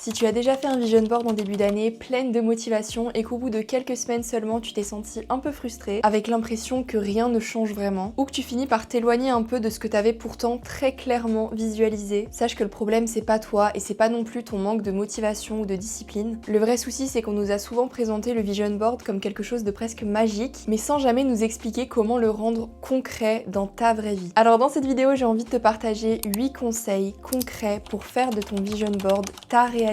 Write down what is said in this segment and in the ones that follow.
Si tu as déjà fait un vision board en début d'année, pleine de motivation et qu'au bout de quelques semaines seulement tu t'es senti un peu frustré, avec l'impression que rien ne change vraiment, ou que tu finis par t'éloigner un peu de ce que t'avais pourtant très clairement visualisé, sache que le problème c'est pas toi et c'est pas non plus ton manque de motivation ou de discipline. Le vrai souci c'est qu'on nous a souvent présenté le vision board comme quelque chose de presque magique, mais sans jamais nous expliquer comment le rendre concret dans ta vraie vie. Alors dans cette vidéo j'ai envie de te partager 8 conseils concrets pour faire de ton vision board ta réalité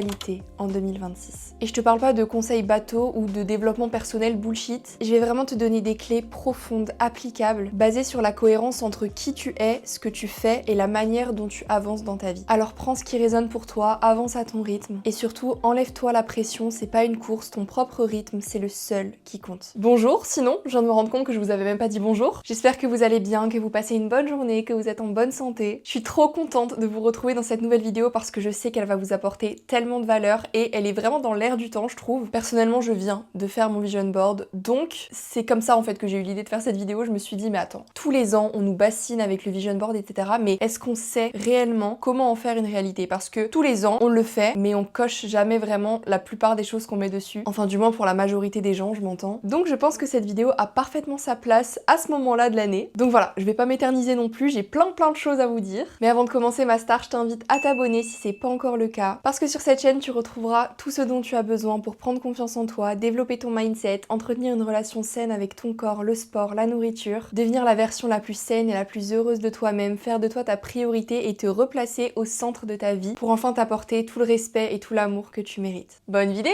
en 2026. Et je te parle pas de conseils bateaux ou de développement personnel bullshit, je vais vraiment te donner des clés profondes, applicables, basées sur la cohérence entre qui tu es, ce que tu fais et la manière dont tu avances dans ta vie. Alors prends ce qui résonne pour toi, avance à ton rythme et surtout enlève-toi la pression, c'est pas une course, ton propre rythme c'est le seul qui compte. Bonjour, sinon, je viens de me rendre compte que je vous avais même pas dit bonjour. J'espère que vous allez bien, que vous passez une bonne journée, que vous êtes en bonne santé. Je suis trop contente de vous retrouver dans cette nouvelle vidéo parce que je sais qu'elle va vous apporter tellement de valeur et elle est vraiment dans l'air du temps, je trouve. Personnellement, je viens de faire mon vision board, donc c'est comme ça en fait que j'ai eu l'idée de faire cette vidéo. Je me suis dit mais attends, tous les ans on nous bassine avec le vision board etc, mais est-ce qu'on sait réellement comment en faire une réalité? Parce que tous les ans on le fait, mais on coche jamais vraiment la plupart des choses qu'on met dessus, enfin du moins pour la majorité des gens, je m'entends. Donc je pense que cette vidéo a parfaitement sa place à ce moment-là de l'année. Donc voilà, je vais pas m'éterniser non plus, j'ai plein de choses à vous dire, mais avant de commencer ma star, je t'invite à t'abonner si c'est pas encore le cas, parce que sur cette chaîne tu retrouveras tout ce dont tu as besoin pour prendre confiance en toi, développer ton mindset, entretenir une relation saine avec ton corps, le sport, la nourriture, devenir la version la plus saine et la plus heureuse de toi-même, faire de toi ta priorité et te replacer au centre de ta vie pour enfin t'apporter tout le respect et tout l'amour que tu mérites. Bonne vidéo!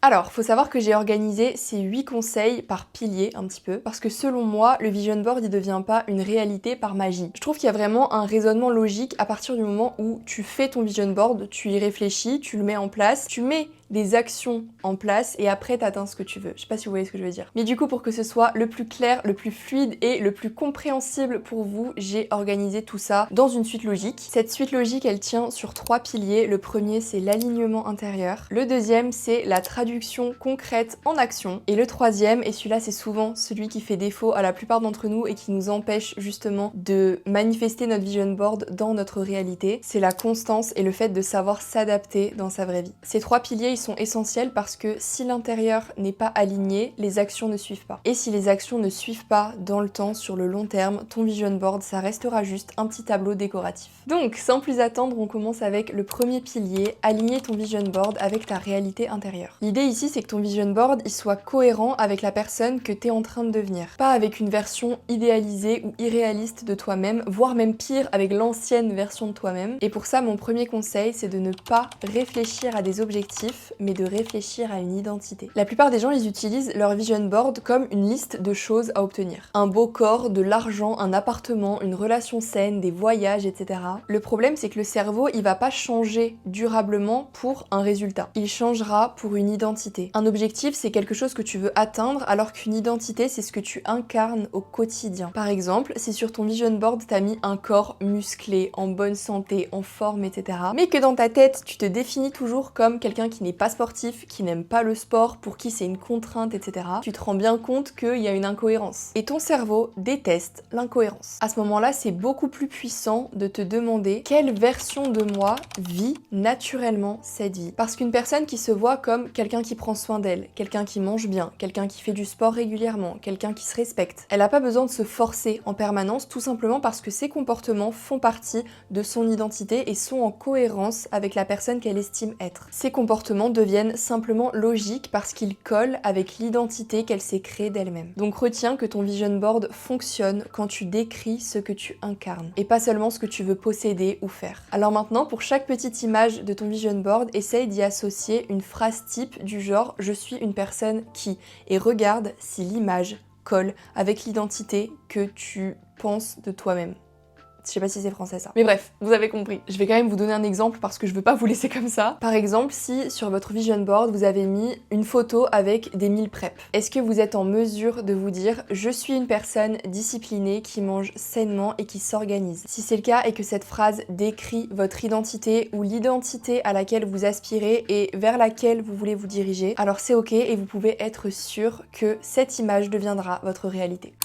Alors, faut savoir que j'ai organisé ces 8 conseils par pilier un petit peu, parce que selon moi, le vision board il devient pas une réalité par magie. Je trouve qu'il y a vraiment un raisonnement logique à partir du moment où tu fais ton vision board, tu y réfléchis, tu le mets en place, tu mets des actions en place et après t'atteins ce que tu veux. Je sais pas si vous voyez ce que je veux dire. Mais du coup, pour que ce soit le plus clair, le plus fluide et le plus compréhensible pour vous, j'ai organisé tout ça dans une suite logique. Cette suite logique, elle tient sur 3 piliers. Le premier, c'est l'alignement intérieur. Le deuxième, c'est la traduction concrète en action. Et le troisième, et celui-là, c'est souvent celui qui fait défaut à la plupart d'entre nous et qui nous empêche justement de manifester notre vision board dans notre réalité, c'est la constance et le fait de savoir s'adapter dans sa vraie vie. Ces 3 piliers, sont essentiels parce que si l'intérieur n'est pas aligné, les actions ne suivent pas. Et si les actions ne suivent pas dans le temps, sur le long terme, ton vision board, ça restera juste un petit tableau décoratif. Donc, sans plus attendre, on commence avec le premier pilier, aligner ton vision board avec ta réalité intérieure. L'idée ici, c'est que ton vision board, il soit cohérent avec la personne que t'es en train de devenir. Pas avec une version idéalisée ou irréaliste de toi-même, voire même pire, avec l'ancienne version de toi-même. Et pour ça, mon premier conseil, c'est de ne pas réfléchir à des objectifs, mais de réfléchir à une identité. La plupart des gens, ils utilisent leur vision board comme une liste de choses à obtenir. Un beau corps, de l'argent, un appartement, une relation saine, des voyages, etc. Le problème, c'est que le cerveau, il va pas changer durablement pour un résultat. Il changera pour une identité. Un objectif, c'est quelque chose que tu veux atteindre, alors qu'une identité, c'est ce que tu incarnes au quotidien. Par exemple, si sur ton vision board, t'as mis un corps musclé, en bonne santé, en forme, etc., mais que dans ta tête, tu te définis toujours comme quelqu'un qui n'est pas sportif, qui n'aime pas le sport, pour qui c'est une contrainte, etc., tu te rends bien compte qu'il y a une incohérence. Et ton cerveau déteste l'incohérence. À ce moment-là, c'est beaucoup plus puissant de te demander quelle version de moi vit naturellement cette vie. Parce qu'une personne qui se voit comme quelqu'un qui prend soin d'elle, quelqu'un qui mange bien, quelqu'un qui fait du sport régulièrement, quelqu'un qui se respecte, elle n'a pas besoin de se forcer en permanence, tout simplement parce que ses comportements font partie de son identité et sont en cohérence avec la personne qu'elle estime être. Ces comportements deviennent simplement logiques parce qu'ils collent avec l'identité qu'elle s'est créée d'elle-même. Donc retiens que ton vision board fonctionne quand tu décris ce que tu incarnes et pas seulement ce que tu veux posséder ou faire. Alors maintenant, pour chaque petite image de ton vision board, essaye d'y associer une phrase type du genre « je suis une personne qui » et regarde si l'image colle avec l'identité que tu penses de toi-même. Je sais pas si c'est français ça. Mais bref, vous avez compris. Je vais quand même vous donner un exemple parce que je veux pas vous laisser comme ça. Par exemple, si sur votre vision board, vous avez mis une photo avec des meal prep, est-ce que vous êtes en mesure de vous dire « je suis une personne disciplinée qui mange sainement et qui s'organise ». Si c'est le cas et que cette phrase décrit votre identité ou l'identité à laquelle vous aspirez et vers laquelle vous voulez vous diriger, alors c'est ok et vous pouvez être sûr que cette image deviendra votre réalité.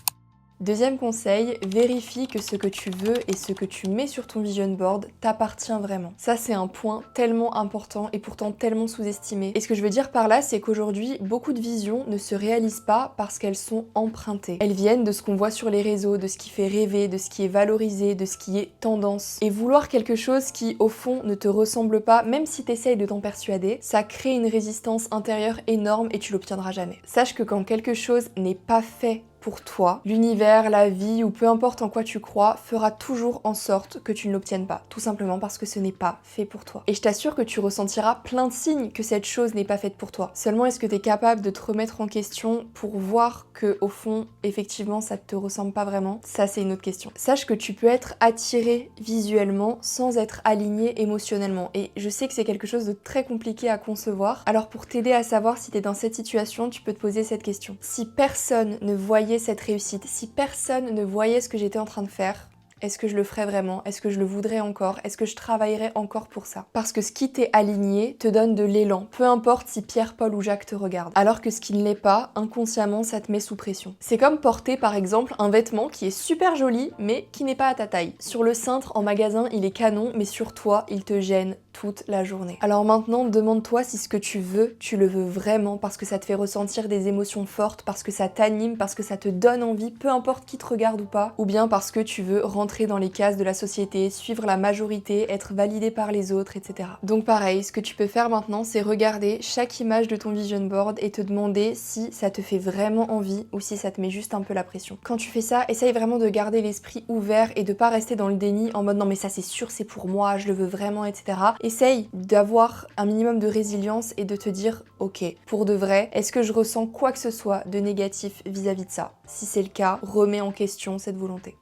Deuxième conseil, vérifie que ce que tu veux et ce que tu mets sur ton vision board t'appartient vraiment. Ça, c'est un point tellement important et pourtant tellement sous-estimé. Et ce que je veux dire par là, c'est qu'aujourd'hui, beaucoup de visions ne se réalisent pas parce qu'elles sont empruntées. Elles viennent de ce qu'on voit sur les réseaux, de ce qui fait rêver, de ce qui est valorisé, de ce qui est tendance. Et vouloir quelque chose qui, au fond, ne te ressemble pas, même si t'essayes de t'en persuader, ça crée une résistance intérieure énorme et tu l'obtiendras jamais. Sache que quand quelque chose n'est pas fait pour toi, l'univers, la vie ou peu importe en quoi tu crois fera toujours en sorte que tu ne l'obtiennes pas, tout simplement parce que ce n'est pas fait pour toi. Et je t'assure que tu ressentiras plein de signes que cette chose n'est pas faite pour toi. Seulement est-ce que tu es capable de te remettre en question pour voir que au fond, effectivement, ça ne te ressemble pas vraiment? Ça, c'est une autre question. Sache que tu peux être attiré visuellement sans être aligné émotionnellement. Et je sais que c'est quelque chose de très compliqué à concevoir. Alors pour t'aider à savoir si tu es dans cette situation, tu peux te poser cette question. Si personne ne voyait cette réussite, si personne ne voyait ce que j'étais en train de faire, est-ce que je le ferais vraiment? Est-ce que je le voudrais encore? Est-ce que je travaillerais encore pour ça? Parce que ce qui t'est aligné te donne de l'élan, peu importe si Pierre, Paul ou Jacques te regardent. Alors que ce qui ne l'est pas, inconsciemment, ça te met sous pression. C'est comme porter par exemple un vêtement qui est super joli mais qui n'est pas à ta taille. Sur le cintre en magasin, il est canon, mais sur toi, il te gêne toute la journée. Alors maintenant, demande-toi si ce que tu veux, tu le veux vraiment parce que ça te fait ressentir des émotions fortes, parce que ça t'anime, parce que ça te donne envie, peu importe qui te regarde ou pas, ou bien parce que tu veux rentrer dans les cases de la société, suivre la majorité, être validé par les autres, etc. Donc pareil, ce que tu peux faire maintenant, c'est regarder chaque image de ton vision board et te demander si ça te fait vraiment envie ou si ça te met juste un peu la pression. Quand tu fais ça, essaye vraiment de garder l'esprit ouvert et de pas rester dans le déni en mode non mais ça c'est sûr, c'est pour moi, je le veux vraiment, etc. Essaye d'avoir un minimum de résilience et de te dire ok, pour de vrai, est-ce que je ressens quoi que ce soit de négatif vis-à-vis de ça? Si c'est le cas, remets en question cette volonté.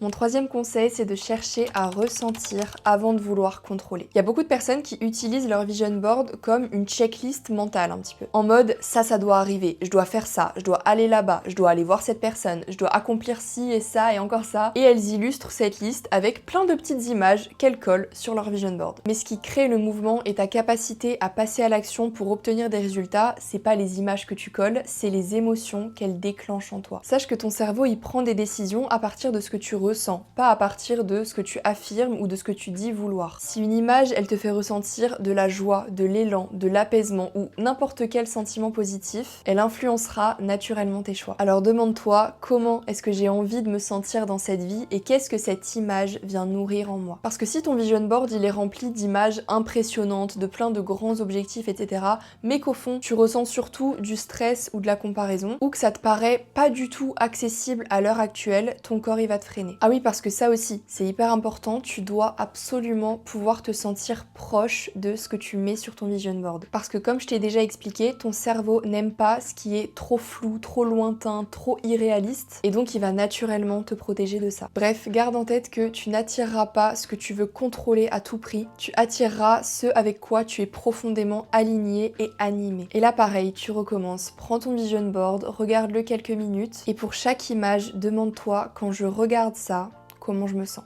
Mon troisième conseil, c'est de chercher à ressentir avant de vouloir contrôler. Il y a beaucoup de personnes qui utilisent leur vision board comme une checklist mentale un petit peu. En mode, ça doit arriver, je dois faire ça, je dois aller là-bas, je dois aller voir cette personne, je dois accomplir ci et ça et encore ça. Et elles illustrent cette liste avec plein de petites images qu'elles collent sur leur vision board. Mais ce qui crée le mouvement et ta capacité à passer à l'action pour obtenir des résultats, c'est pas les images que tu colles, c'est les émotions qu'elles déclenchent en toi. Sache que ton cerveau, il prend des décisions à partir de ce que tu ressens, pas à partir de ce que tu affirmes ou de ce que tu dis vouloir. Si une image, elle te fait ressentir de la joie, de l'élan, de l'apaisement ou n'importe quel sentiment positif, elle influencera naturellement tes choix. Alors demande-toi comment est-ce que j'ai envie de me sentir dans cette vie et qu'est-ce que cette image vient nourrir en moi. Parce que si ton vision board, il est rempli d'images impressionnantes, de plein de grands objectifs, etc., mais qu'au fond, tu ressens surtout du stress ou de la comparaison, ou que ça te paraît pas du tout accessible à l'heure actuelle, ton corps, il va te freiner. Ah oui, parce que ça aussi, c'est hyper important, tu dois absolument pouvoir te sentir proche de ce que tu mets sur ton vision board. Parce que comme je t'ai déjà expliqué, ton cerveau n'aime pas ce qui est trop flou, trop lointain, trop irréaliste, et donc il va naturellement te protéger de ça. Bref, garde en tête que tu n'attireras pas ce que tu veux contrôler à tout prix, tu attireras ce avec quoi tu es profondément aligné et animé. Et là pareil, tu recommences, prends ton vision board, regarde-le quelques minutes, et pour chaque image, demande-toi, quand je regarde ça, comment je me sens.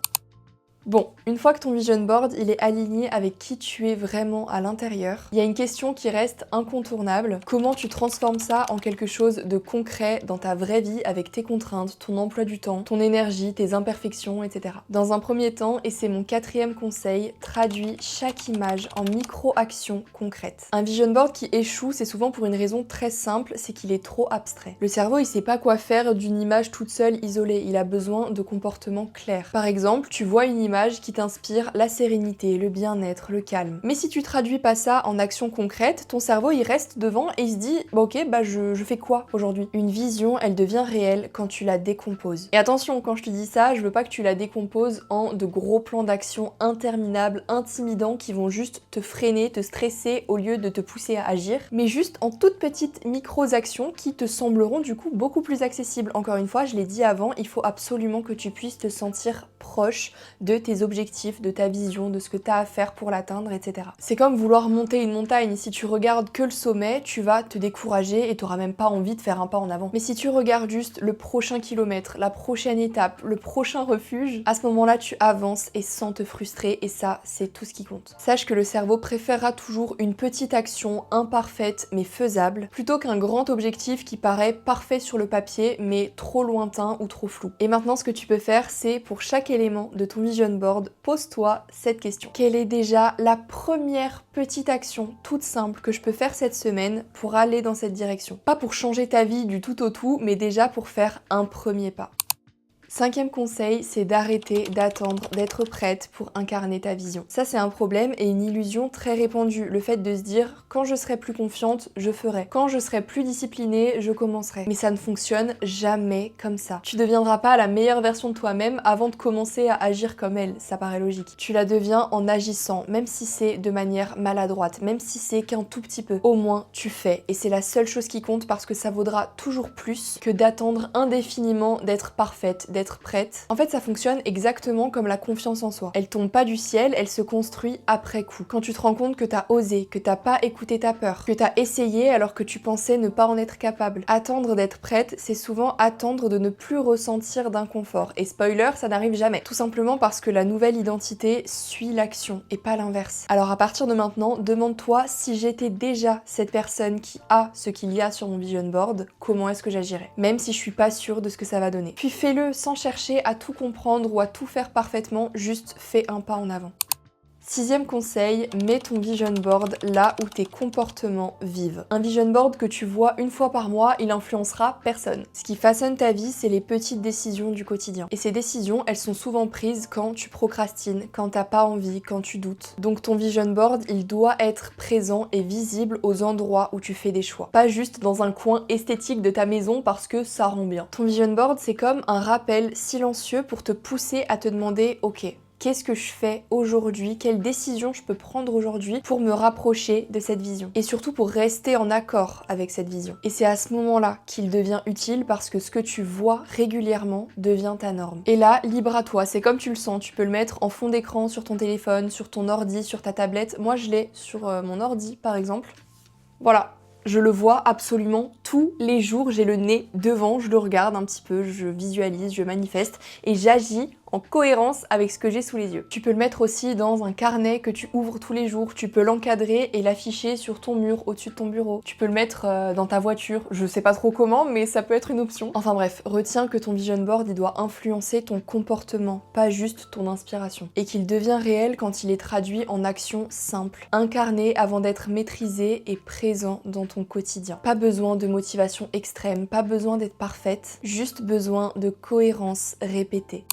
Bon, une fois que ton vision board il est aligné avec qui tu es vraiment à l'intérieur, il y a une question qui reste incontournable. Comment tu transformes ça en quelque chose de concret dans ta vraie vie avec tes contraintes, ton emploi du temps, ton énergie, tes imperfections, etc. Dans un premier temps, et c'est mon quatrième conseil, traduis chaque image en micro-actions concrètes. Un vision board qui échoue, c'est souvent pour une raison très simple, c'est qu'il est trop abstrait. Le cerveau, il sait pas quoi faire d'une image toute seule, isolée. Il a besoin de comportements clairs. Par exemple, tu vois une image qui t'inspire la sérénité, le bien-être, le calme. Mais si tu traduis pas ça en action concrète, ton cerveau il reste devant et il se dit bah ok, je fais quoi aujourd'hui? Une vision, elle devient réelle quand tu la décomposes. Et attention, quand je te dis ça, je veux pas que tu la décomposes en de gros plans d'action interminables, intimidants qui vont juste te freiner, te stresser au lieu de te pousser à agir, mais juste en toutes petites micro-actions qui te sembleront du coup beaucoup plus accessibles. Encore une fois, je l'ai dit avant, il faut absolument que tu puisses te sentir proche de tes objectifs, de ta vision, de ce que tu as à faire pour l'atteindre, etc. C'est comme vouloir monter une montagne. Si tu regardes que le sommet, tu vas te décourager et tu n'auras même pas envie de faire un pas en avant. Mais si tu regardes juste le prochain kilomètre, la prochaine étape, le prochain refuge, à ce moment-là, tu avances et sans te frustrer, et ça, c'est tout ce qui compte. Sache que le cerveau préférera toujours une petite action imparfaite mais faisable, plutôt qu'un grand objectif qui paraît parfait sur le papier mais trop lointain ou trop flou. Et maintenant, ce que tu peux faire, c'est pour chaque élément de ton vision board, pose-toi cette question. Quelle est déjà la première petite action toute simple que je peux faire cette semaine pour aller dans cette direction? Pas pour changer ta vie du tout au tout, mais déjà pour faire un premier pas. Cinquième conseil, c'est d'arrêter d'attendre d'être prête pour incarner ta vision. Ça, c'est un problème et une illusion très répandue. Le fait de se dire, quand je serai plus confiante, je ferai. Quand je serai plus disciplinée, je commencerai. Mais ça ne fonctionne jamais comme ça. Tu deviendras pas la meilleure version de toi-même avant de commencer à agir comme elle. Ça paraît logique. Tu la deviens en agissant, même si c'est de manière maladroite, même si c'est qu'un tout petit peu. Au moins, tu fais. Et c'est la seule chose qui compte parce que ça vaudra toujours plus que d'attendre indéfiniment d'être parfaite, d'être prête. En fait, ça fonctionne exactement comme la confiance en soi. Elle tombe pas du ciel, elle se construit après coup. Quand tu te rends compte que t'as osé, que t'as pas écouté ta peur, que t'as essayé alors que tu pensais ne pas en être capable. Attendre d'être prête, c'est souvent attendre de ne plus ressentir d'inconfort. Et spoiler, ça n'arrive jamais. Tout simplement parce que la nouvelle identité suit l'action et pas l'inverse. Alors à partir de maintenant, demande-toi si j'étais déjà cette personne qui a ce qu'il y a sur mon vision board, comment est-ce que j'agirais? Même si je suis pas sûre de ce que ça va donner. Puis fais-le sans chercher à tout comprendre ou à tout faire parfaitement, juste fais un pas en avant. Sixième conseil, mets ton vision board là où tes comportements vivent. Un vision board que tu vois une fois par mois, il influencera personne. Ce qui façonne ta vie, c'est les petites décisions du quotidien. Et ces décisions, elles sont souvent prises quand tu procrastines, quand t'as pas envie, quand tu doutes. Donc ton vision board, il doit être présent et visible aux endroits où tu fais des choix. Pas juste dans un coin esthétique de ta maison parce que ça rend bien. Ton vision board, c'est comme un rappel silencieux pour te pousser à te demander, ok, qu'est-ce que je fais aujourd'hui? Quelle décision je peux prendre aujourd'hui pour me rapprocher de cette vision? Et surtout pour rester en accord avec cette vision. Et c'est à ce moment-là qu'il devient utile parce que ce que tu vois régulièrement devient ta norme. Et là, libre à toi, c'est comme tu le sens. Tu peux le mettre en fond d'écran sur ton téléphone, sur ton ordi, sur ta tablette. Moi, je l'ai sur mon ordi, par exemple. Voilà. Je le vois absolument tous les jours, j'ai le nez devant, je le regarde un petit peu, je visualise, je manifeste et j'agis en cohérence avec ce que j'ai sous les yeux. Tu peux le mettre aussi dans un carnet que tu ouvres tous les jours, tu peux l'encadrer et l'afficher sur ton mur au-dessus de ton bureau. Tu peux le mettre dans ta voiture, je sais pas trop comment, mais ça peut être une option. Enfin bref, retiens que ton vision board, il doit influencer ton comportement, pas juste ton inspiration. Et qu'il devient réel quand il est traduit en actions simples, incarnées avant d'être maîtrisé et présent dans ton quotidien. Pas besoin de motivation extrême, pas besoin d'être parfaite, juste besoin de cohérence répétée.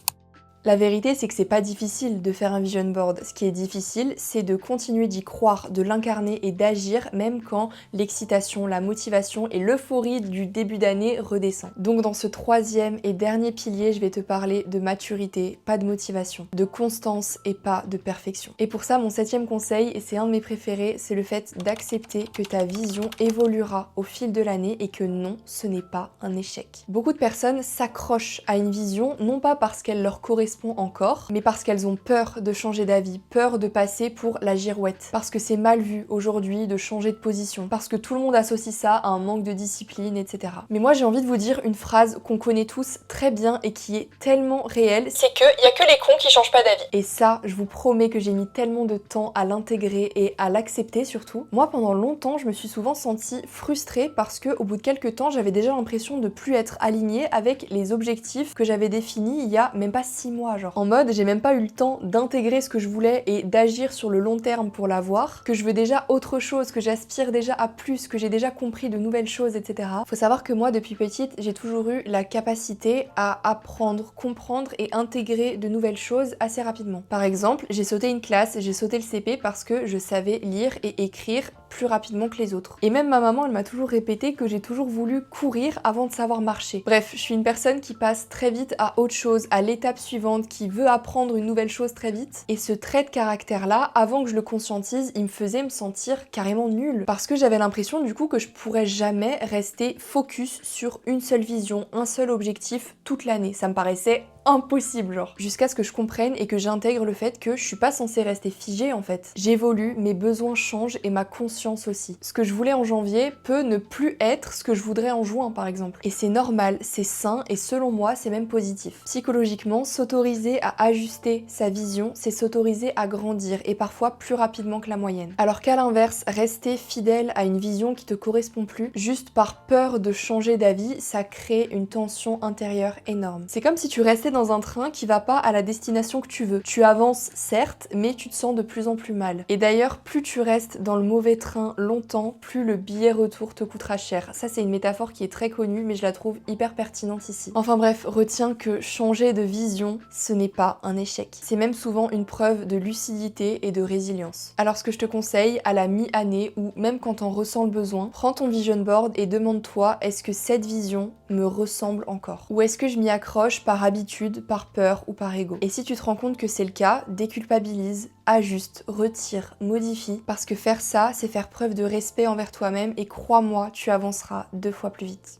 La vérité, c'est que c'est pas difficile de faire un vision board. Ce qui est difficile, c'est de continuer d'y croire, de l'incarner et d'agir même quand l'excitation, la motivation et l'euphorie du début d'année redescend. Donc dans ce troisième et dernier pilier, je vais te parler de maturité, pas de motivation, de constance et pas de perfection. Et pour ça, mon septième conseil, et c'est un de mes préférés, c'est le fait d'accepter que ta vision évoluera au fil de l'année et que non, ce n'est pas un échec. Beaucoup de personnes s'accrochent à une vision, non pas parce qu'elle leur correspond encore, mais parce qu'elles ont peur de changer d'avis, peur de passer pour la girouette, parce que c'est mal vu aujourd'hui de changer de position, parce que tout le monde associe ça à un manque de discipline, etc. Mais moi j'ai envie de vous dire une phrase qu'on connaît tous très bien et qui est tellement réelle, c'est que y a que les cons qui changent pas d'avis. Et ça, je vous promets que j'ai mis tellement de temps à l'intégrer et à l'accepter surtout. Moi pendant longtemps, je me suis souvent sentie frustrée parce que au bout de quelques temps, j'avais déjà l'impression de plus être alignée avec les objectifs que j'avais définis il y a même pas 6 mois. Genre. En mode, j'ai même pas eu le temps d'intégrer ce que je voulais et d'agir sur le long terme pour l'avoir, que je veux déjà autre chose, que j'aspire déjà à plus, que j'ai déjà compris de nouvelles choses, etc. Faut savoir que moi, depuis petite, j'ai toujours eu la capacité à apprendre, comprendre et intégrer de nouvelles choses assez rapidement. Par exemple, j'ai sauté une classe, j'ai sauté le CP parce que je savais lire et écrire plus rapidement que les autres. Et même ma maman, elle m'a toujours répété que j'ai toujours voulu courir avant de savoir marcher. Bref, je suis une personne qui passe très vite à autre chose, à l'étape suivante, qui veut apprendre une nouvelle chose très vite. Et ce trait de caractère-là, avant que je le conscientise, il me faisait me sentir carrément nulle. Parce que j'avais l'impression du coup que je pourrais jamais rester focus sur une seule vision, un seul objectif toute l'année. Ça me paraissait impossible genre. Jusqu'à ce que je comprenne et que j'intègre le fait que je suis pas censée rester figée en fait. J'évolue, mes besoins changent et ma conscience aussi. Ce que je voulais en janvier peut ne plus être ce que je voudrais en juin par exemple. Et c'est normal, c'est sain et selon moi c'est même positif. Psychologiquement, s'autoriser à ajuster sa vision, c'est s'autoriser à grandir et parfois plus rapidement que la moyenne. Alors qu'à l'inverse, rester fidèle à une vision qui te correspond plus, juste par peur de changer d'avis, ça crée une tension intérieure énorme. C'est comme si tu restais dans un train qui va pas à la destination que tu veux. Tu avances certes, mais tu te sens de plus en plus mal. Et d'ailleurs, plus tu restes dans le mauvais train longtemps, plus le billet retour te coûtera cher. Ça c'est une métaphore qui est très connue, mais je la trouve hyper pertinente ici. Enfin bref, retiens que changer de vision, ce n'est pas un échec. C'est même souvent une preuve de lucidité et de résilience. Alors ce que je te conseille, à la mi-année ou même quand t'en ressens le besoin, prends ton vision board et demande-toi, est-ce que cette vision me ressemble encore? Ou est-ce que je m'y accroche par habitude, par peur ou par ego? Et si tu te rends compte que c'est le cas, déculpabilise, ajuste, retire, modifie, parce que faire ça, c'est faire preuve de respect envers toi-même et crois-moi, tu avanceras 2 fois plus vite.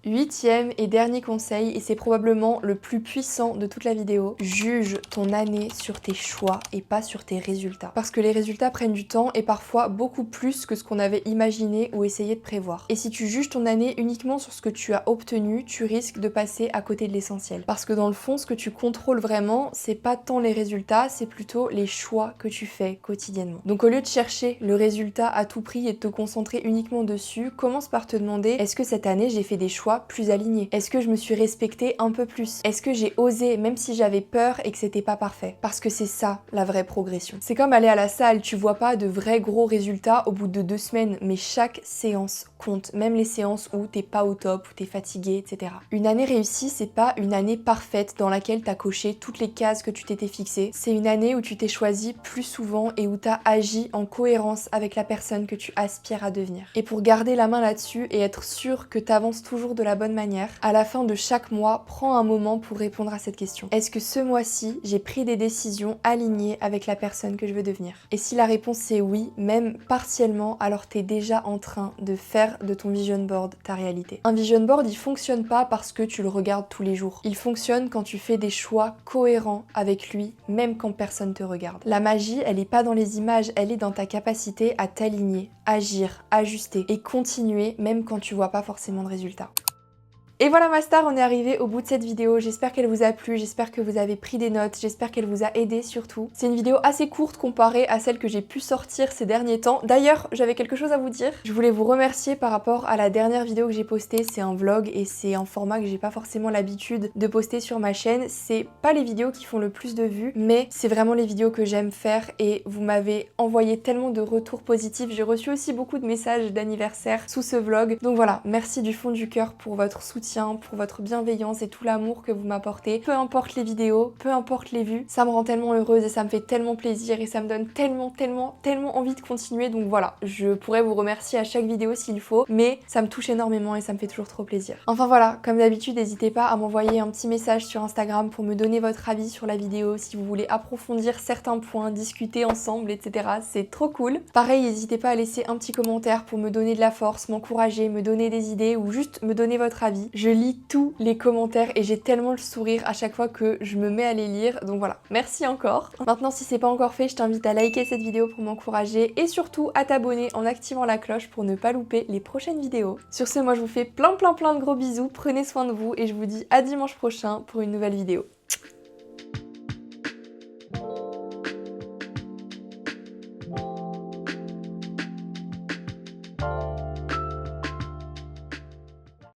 8e et dernier conseil, et c'est probablement le plus puissant de toute la vidéo, juge ton année sur tes choix et pas sur tes résultats. Parce que les résultats prennent du temps et parfois beaucoup plus que ce qu'on avait imaginé ou essayé de prévoir. Et si tu juges ton année uniquement sur ce que tu as obtenu, tu risques de passer à côté de l'essentiel. Parce que dans le fond, ce que tu contrôles vraiment, c'est pas tant les résultats, c'est plutôt les choix que tu fais quotidiennement. Donc au lieu de chercher le résultat à tout prix et de te concentrer uniquement dessus, commence par te demander, est-ce que cette année j'ai fait des choix plus alignés? Est-ce que je me suis respectée un peu plus? Est-ce que j'ai osé même si j'avais peur et que c'était pas parfait? Parce que c'est ça la vraie progression. C'est comme aller à la salle, tu vois pas de vrais gros résultats au bout de 2 semaines, mais chaque séance compte, même les séances où t'es pas au top, où t'es fatigué, etc. Une année réussie, c'est pas une année parfaite dans laquelle t'as coché toutes les cases que tu t'étais fixées, c'est une année où tu t'es choisi plus souvent et où t'as agi en cohérence avec la personne que tu aspires à devenir. Et pour garder la main là-dessus et être sûr que t'avances toujours de la bonne manière, à la fin de chaque mois, prends un moment pour répondre à cette question. Est-ce que ce mois-ci, j'ai pris des décisions alignées avec la personne que je veux devenir? Et si la réponse c'est oui, même partiellement, alors t'es déjà en train de faire de ton vision board ta réalité. Un vision board, il fonctionne pas parce que tu le regardes tous les jours. Il fonctionne quand tu fais des choix cohérents avec lui, même quand personne te regarde. La magie, elle est pas dans les images, elle est dans ta capacité à t'aligner, agir, ajuster et continuer même quand tu vois pas forcément de résultats. Et voilà ma star, on est arrivé au bout de cette vidéo, j'espère qu'elle vous a plu, j'espère que vous avez pris des notes, j'espère qu'elle vous a aidé surtout. C'est une vidéo assez courte comparée à celle que j'ai pu sortir ces derniers temps. D'ailleurs, j'avais quelque chose à vous dire. Je voulais vous remercier par rapport à la dernière vidéo que j'ai postée, c'est un vlog et c'est un format que j'ai pas forcément l'habitude de poster sur ma chaîne. C'est pas les vidéos qui font le plus de vues, mais c'est vraiment les vidéos que j'aime faire et vous m'avez envoyé tellement de retours positifs. J'ai reçu aussi beaucoup de messages d'anniversaire sous ce vlog. Donc voilà, merci du fond du cœur pour votre soutien, pour votre bienveillance et tout l'amour que vous m'apportez. Peu importe les vidéos, peu importe les vues, ça me rend tellement heureuse et ça me fait tellement plaisir et ça me donne tellement envie de continuer. Donc voilà, je pourrais vous remercier à chaque vidéo s'il faut, mais ça me touche énormément et ça me fait toujours trop plaisir. Enfin voilà, comme d'habitude, n'hésitez pas à m'envoyer un petit message sur Instagram pour me donner votre avis sur la vidéo, si vous voulez approfondir certains points, discuter ensemble, etc. C'est trop cool. Pareil, n'hésitez pas à laisser un petit commentaire pour me donner de la force, m'encourager, me donner des idées ou juste me donner votre avis. Je lis tous les commentaires et j'ai tellement le sourire à chaque fois que je me mets à les lire, donc voilà, merci encore. Maintenant, si c'est pas encore fait, je t'invite à liker cette vidéo pour m'encourager et surtout à t'abonner en activant la cloche pour ne pas louper les prochaines vidéos. Sur ce, moi je vous fais plein de gros bisous, prenez soin de vous et je vous dis à dimanche prochain pour une nouvelle vidéo.